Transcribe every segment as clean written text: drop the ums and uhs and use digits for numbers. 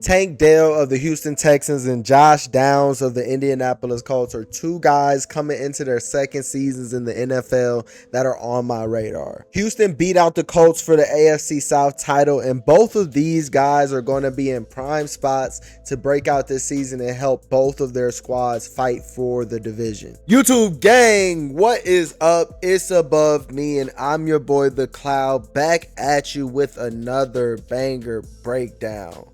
Tank Dell of the Houston Texans and Josh Downs of the Indianapolis Colts are two guys coming into their second seasons in the NFL that are on my radar. Houston beat out the Colts for the AFC South title, and both of these guys are going to be in prime spots to break out this season and help both of their squads fight for the division. YouTube gang, what is up? It's Above Me, and I'm your boy The Cloud, back at you with another banger breakdown.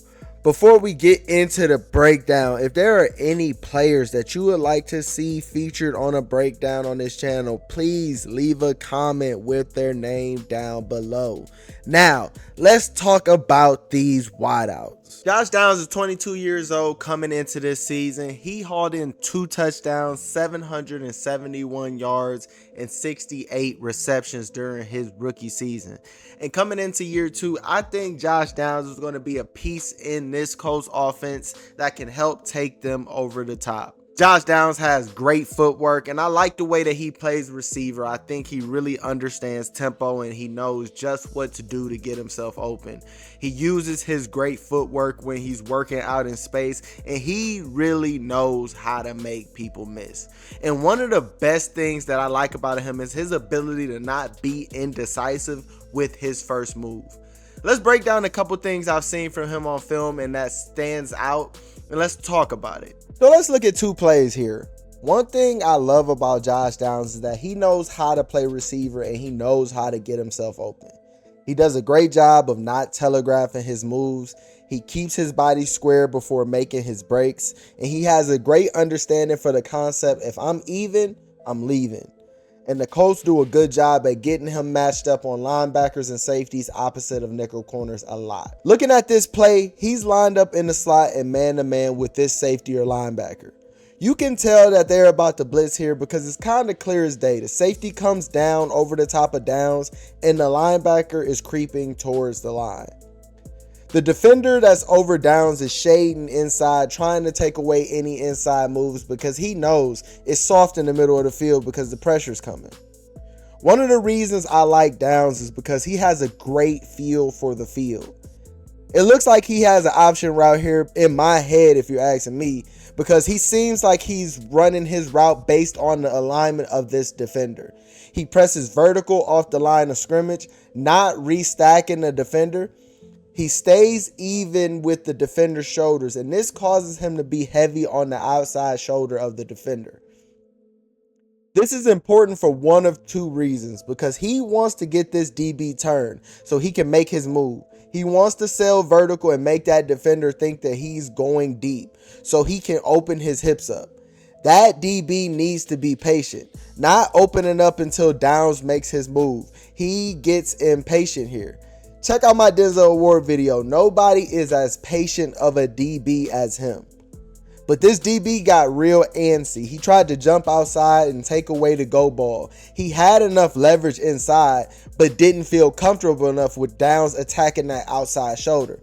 Before we get into the breakdown, if there are any players that you would like to see featured on a breakdown on this channel, please leave a comment with their name down below. Now, let's talk about these wideouts. Josh Downs is 22 years old coming into this season. He hauled in 2 touchdowns, 771 yards, and 68 receptions during his rookie season. And coming into year 2, I think Josh Downs is going to be a piece in this Colts offense that can help take them over the top. Josh Downs has great footwork, and I like the way that he plays receiver. I think he really understands tempo, and he knows just what to do to get himself open. He uses his great footwork when he's working out in space, and he really knows how to make people miss. And one of the best things that I like about him is his ability to not be indecisive with his first move. Let's break down a couple things I've seen from him on film and that stands out, and let's talk about it. So let's look at 2 plays here. One thing I love about Josh Downs is that he knows how to play receiver and he knows how to get himself open. He does a great job of not telegraphing his moves. He keeps his body square before making his breaks, and he has a great understanding for the concept, if I'm even, I'm leaving. And the Colts do a good job at getting him matched up on linebackers and safeties opposite of nickel corners a lot. Looking at this play, he's lined up in the slot and man-to-man with this safety or linebacker. You can tell that they're about to blitz here because it's kind of clear as day. The safety comes down over the top of Downs and the linebacker is creeping towards the line. The defender that's over Downs is shading inside, trying to take away any inside moves because he knows it's soft in the middle of the field because the pressure's coming. One of the reasons I like Downs is because he has a great feel for the field. It looks like he has an option route here in my head, if you're asking me, because he seems like he's running his route based on the alignment of this defender. He presses vertical off the line of scrimmage, not restacking the defender. He stays even with the defender's shoulders, and this causes him to be heavy on the outside shoulder of the defender. This is important for one of 2 reasons, because he wants to get this DB turned so he can make his move. He wants to sail vertical and make that defender think that he's going deep so he can open his hips up. That DB needs to be patient, not opening up until Downs makes his move. He gets impatient here. Check out my Denzel Award video. Nobody is as patient of a DB as him. But this DB got real antsy. He tried to jump outside and take away the go ball. He had enough leverage inside, but didn't feel comfortable enough with Downs attacking that outside shoulder.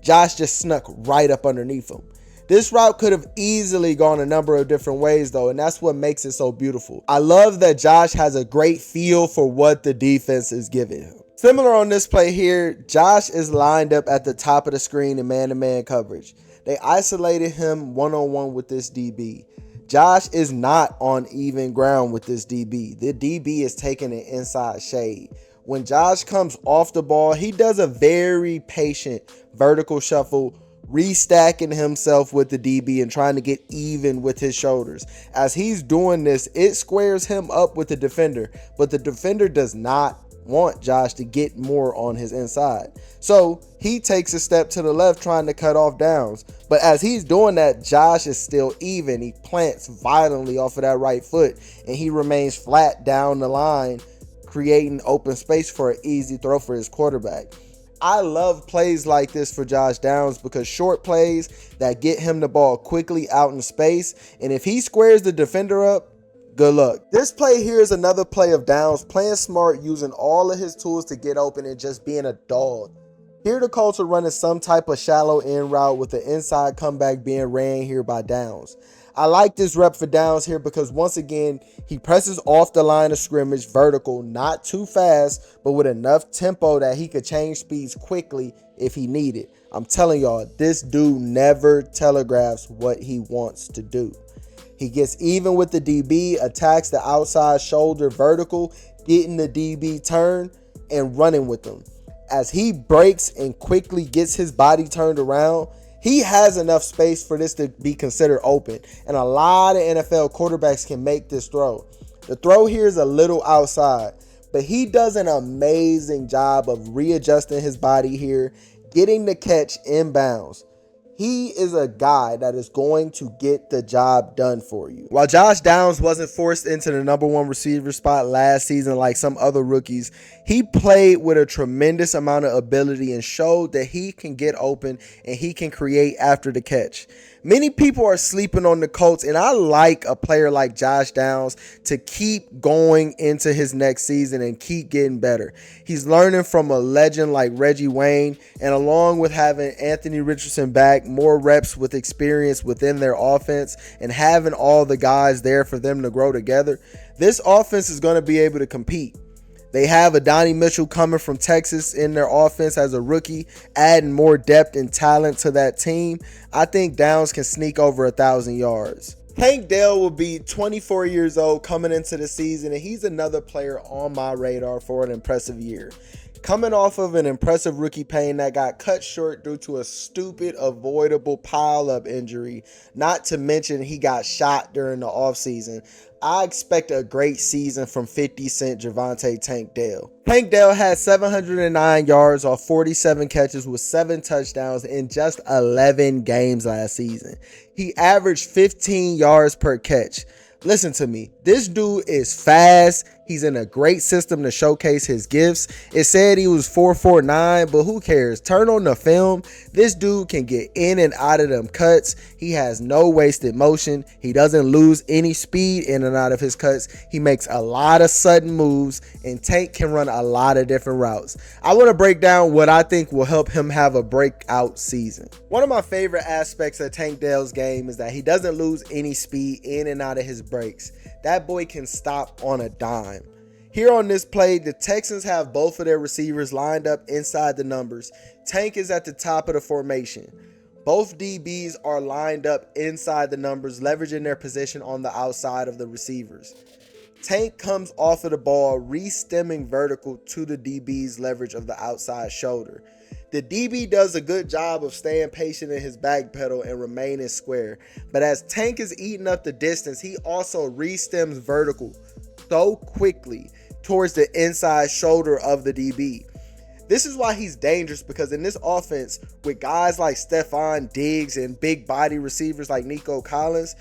Josh just snuck right up underneath him. This route could have easily gone a number of different ways though, and that's what makes it so beautiful. I love that Josh has a great feel for what the defense is giving him. Similar on this play here, Josh is lined up at the top of the screen in man-to-man coverage. They isolated him one-on-one with this DB. Josh is not on even ground with this DB. The DB is taking an inside shade. When Josh comes off the ball, he does a very patient vertical shuffle, restacking himself with the DB and trying to get even with his shoulders. As he's doing this, it squares him up with the defender, but the defender does not want Josh to get more on his inside. So he takes a step to the left trying to cut off Downs. But as he's doing that, Josh is still even. He plants violently off of that right foot and he remains flat down the line, creating open space for an easy throw for his quarterback. I love plays like this for Josh Downs because short plays that get him the ball quickly out in space. And if he squares the defender up, good luck. This play here is another play of Downs playing smart, using all of his tools to get open and just being a dog. Here the Colts are running some type of shallow end route with the inside comeback being ran here by Downs. I like this rep for Downs here because once again, he presses off the line of scrimmage vertical, not too fast, but with enough tempo that he could change speeds quickly if he needed. I'm telling y'all, this dude never telegraphs what he wants to do. He gets even with the DB, attacks the outside shoulder vertical, getting the DB turn and running with them. As he breaks and quickly gets his body turned around, he has enough space for this to be considered open. And a lot of NFL quarterbacks can make this throw. The throw here is a little outside, but he does an amazing job of readjusting his body here, getting the catch inbounds. He is a guy that is going to get the job done for you. While Josh Downs wasn't forced into the number one receiver spot last season like some other rookies, he played with a tremendous amount of ability and showed that he can get open and he can create after the catch. Many people are sleeping on the Colts, and I like a player like Josh Downs to keep going into his next season and keep getting better. He's learning from a legend like Reggie Wayne, and along with having Anthony Richardson back, more reps with experience within their offense, and having all the guys there for them to grow together, this offense is going to be able to compete. They have Adonai Mitchell coming from Texas in their offense as a rookie, adding more depth and talent to that team. I think Downs can sneak over 1,000 yards. Tank Dell will be 24 years old coming into the season, and he's another player on my radar for an impressive year. Coming off of an impressive rookie pain that got cut short due to a stupid, avoidable pile-up injury, not to mention he got shot during the offseason, I expect a great season from 50-cent Javonte Tank Dell. Tank Dell had 709 yards off 47 catches with 7 touchdowns in just 11 games last season. He averaged 15 yards per catch. Listen to me, this dude is fast. He's in a great system to showcase his gifts. It said he was 4.49, but who cares? Turn on the film. This dude can get in and out of them cuts. He has no wasted motion. He doesn't lose any speed in and out of his cuts. He makes a lot of sudden moves, and Tank can run a lot of different routes. I want to break down what I think will help him have a breakout season. One of my favorite aspects of Tank Dell's game is that he doesn't lose any speed in and out of his breaks. That boy can stop on a dime. Here on this play, the Texans have both of their receivers lined up inside the numbers. Tank is at the top of the formation. Both DBs are lined up inside the numbers, leveraging their position on the outside of the receivers. Tank comes off of the ball, re-stemming vertical to the DB's leverage of the outside shoulder. The DB does a good job of staying patient in his back pedal and remaining square. But as Tank is eating up the distance, he also re-stems vertical so quickly towards the inside shoulder of the DB. This is why he's dangerous, because in this offense, with guys like Stephon Diggs and big body receivers like Nico Collins,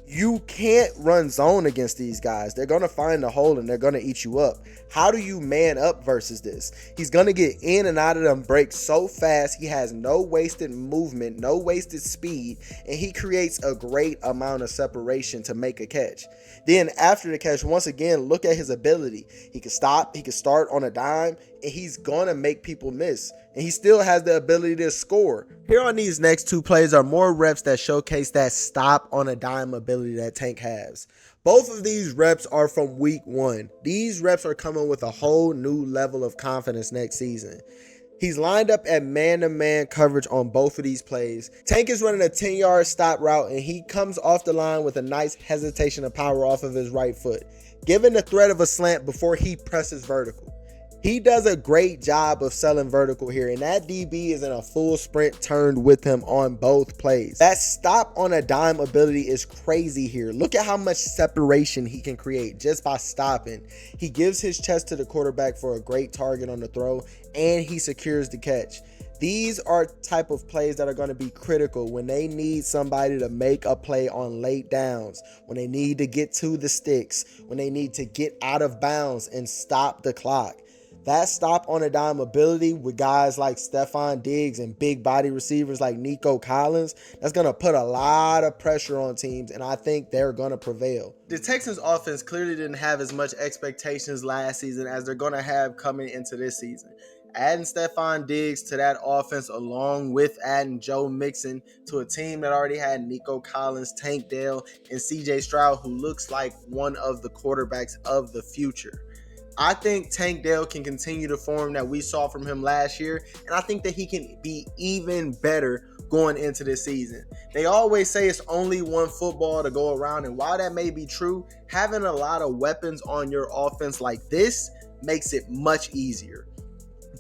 you can't run zone against these guys. They're going to find the hole and they're going to eat you up. How do you man up versus this? He's going to get in and out of them breaks so fast. He has no wasted movement, no wasted speed, and he creates a great amount of separation to make a catch. Then after the catch, once again, look at his ability. He can stop, he can start on a dime, and he's going to make people miss. And he still has the ability to score. Here on these next two plays are more reps that showcase that stop on a dime ability that Tank has. Both of these reps are from week 1. These reps are coming with a whole new level of confidence next season. He's lined up at man-to-man coverage on both of these plays. Tank is running a 10-yard stop route, and he comes off the line with a nice hesitation of power off of his right foot, given the threat of a slant before he presses vertical. He does a great job of selling vertical here, and that DB is in a full sprint turned with him on both plays. That stop on a dime ability is crazy here. Look at how much separation he can create just by stopping. He gives his chest to the quarterback for a great target on the throw, and he secures the catch. These are type of plays that are going to be critical when they need somebody to make a play on late downs, when they need to get to the sticks, when they need to get out of bounds and stop the clock. That stop on a dime ability with guys like Stephon Diggs and big body receivers like Nico Collins, that's going to put a lot of pressure on teams, and I think they're going to prevail. The Texans offense clearly didn't have as much expectations last season as they're going to have coming into this season. Adding Stephon Diggs to that offense, along with adding Joe Mixon to a team that already had Nico Collins, Tank Dell, and CJ Stroud, who looks like one of the quarterbacks of the future. I think Tank Dell can continue the form that we saw from him last year, and I think that he can be even better going into this season. They always say it's only one football to go around, and while that may be true, having a lot of weapons on your offense like this makes it much easier.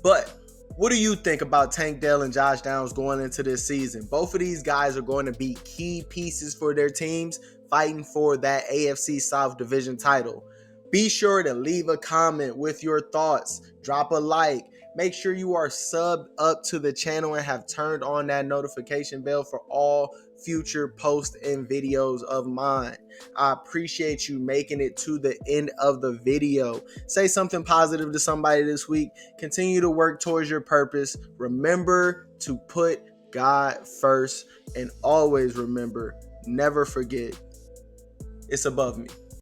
But what do you think about Tank Dell and Josh Downs going into this season? Both of these guys are going to be key pieces for their teams fighting for that AFC South Division title. Be sure to leave a comment with your thoughts. Drop a like. Make sure you are subbed up to the channel and have turned on that notification bell for all future posts and videos of mine. I appreciate you making it to the end of the video. Say something positive to somebody this week. Continue to work towards your purpose. Remember to put God first, and always remember, never forget, it's above me.